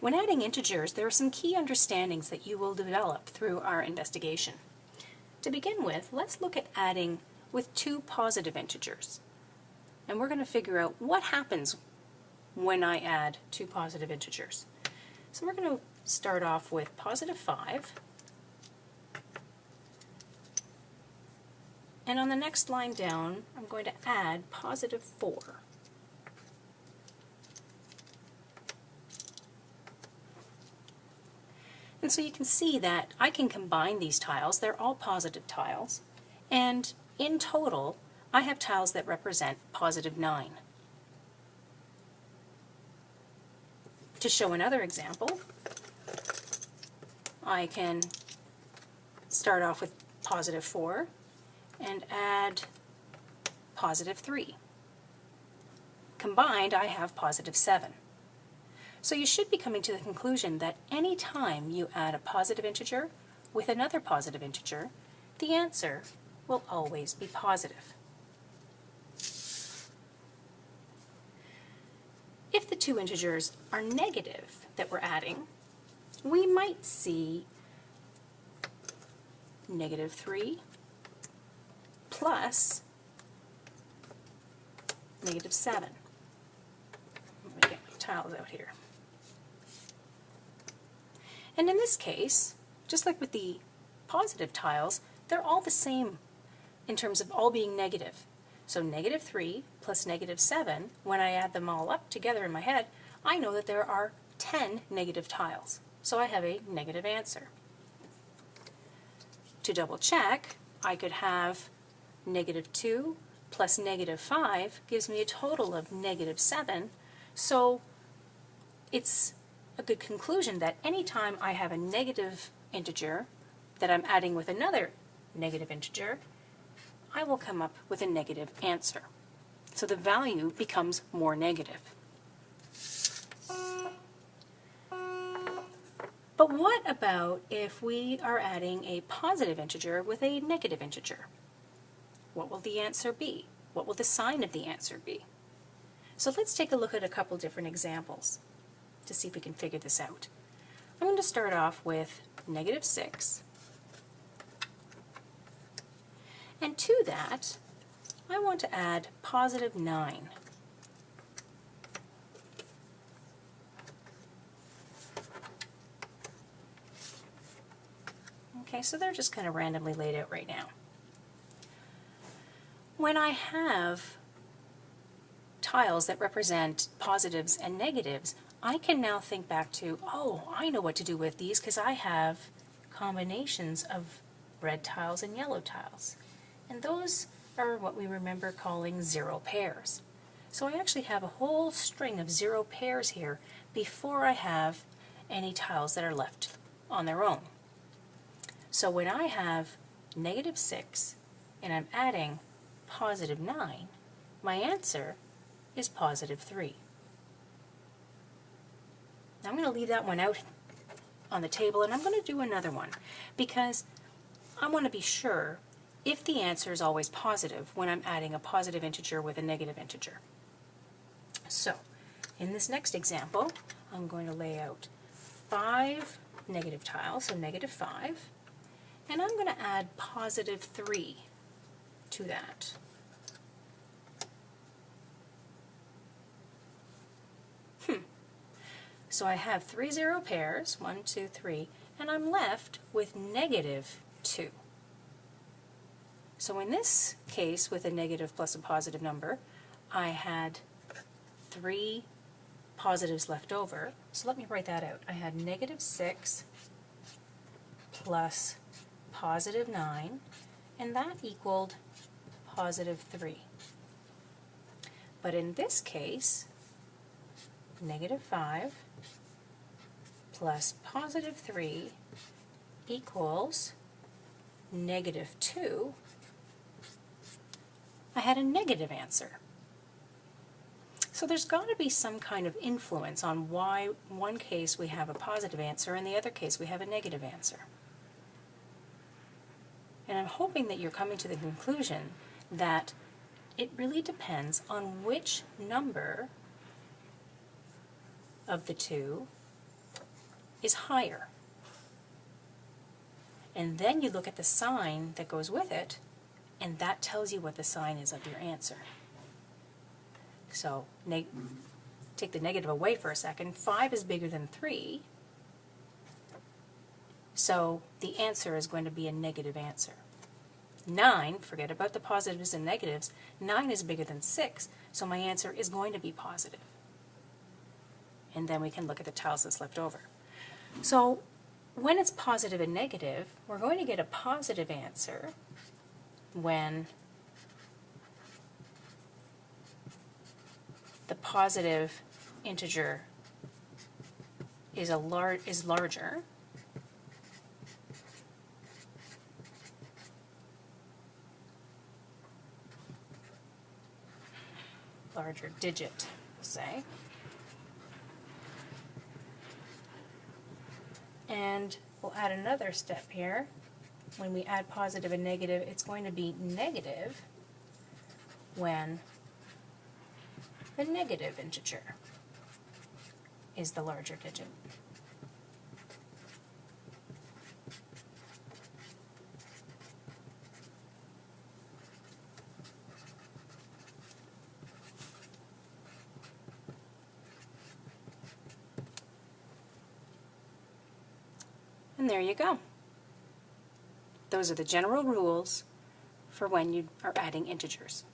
When adding integers, there are some key understandings that you will develop through our investigation. To begin with, let's look at adding with two positive integers. And we're going to figure out what happens when I add two positive integers. So we're going to start off with positive 5. And on the next line down, I'm going to add positive 4. And so you can see that I can combine these tiles. They're all positive tiles. And in total, I have tiles that represent positive 9. To show another example, I can start off with positive 4 and add positive 3. Combined, I have positive 7. So you should be coming to the conclusion that any time you add a positive integer with another positive integer, the answer will always be positive. If the two integers are negative that we're adding, we might see negative 3 plus negative 7. Let me get my tiles out here. And in this case, just like with the positive tiles, they're all the same in terms of all being negative. So negative 3 plus negative 7, when I add them all up together in my head, I know that there are 10 negative tiles. So I have a negative answer. To double check, I could have negative 2 plus negative 5 gives me a total of negative 7. So it's a good conclusion that anytime I have a negative integer that I'm adding with another negative integer, I will come up with a negative answer. So the value becomes more negative. But what about if we are adding a positive integer with a negative integer? What will the answer be? What will the sign of the answer be? So let's take a look at a couple different examples to see if we can figure this out. I'm going to start off with negative 6. And to that, I want to add positive 9. Okay, so they're just kind of randomly laid out right now. When I have tiles that represent positives and negatives, I can now think back to, oh, I know what to do with these because I have combinations of red tiles and yellow tiles. And those are what we remember calling 0 pairs. So I actually have a whole string of 0 pairs here before I have any tiles that are left on their own. So when I have negative 6 and I'm adding positive 9, my answer is positive 3. Now I'm going to leave that one out on the table and I'm going to do another one because I want to be sure if the answer is always positive when I'm adding a positive integer with a negative integer. So in this next example, I'm going to lay out 5 negative tiles, so negative 5, and I'm going to add positive 3 to that. So I have 3 0 pairs, 1, 2, 3, and I'm left with negative 2. So in this case, with a negative plus a positive number, I had 3 positives left over. So let me write that out. I had negative 6 plus positive 9, and that equaled positive 3. But in this case, negative 5 plus positive 3 equals negative 2. I had a negative answer. So there's got to be some kind of influence on why one case we have a positive answer and the other case we have a negative answer. And I'm hoping that you're coming to the conclusion that it really depends on which number of the two is higher. And then you look at the sign that goes with it, and that tells you what the sign is of your answer. So take the negative away for a second. 5 is bigger than 3, so the answer is going to be a negative answer. 9, forget about the positives and negatives, 9 is bigger than 6, so my answer is going to be positive. And then we can look at the tiles that's left over. So when it's positive and negative, we're going to get a positive answer when the positive integer is larger digit, we'll say. And we'll add another step here. When we add positive and negative, it's going to be negative when the negative integer is the larger digit. And there you go. Those are the general rules for when you are adding integers.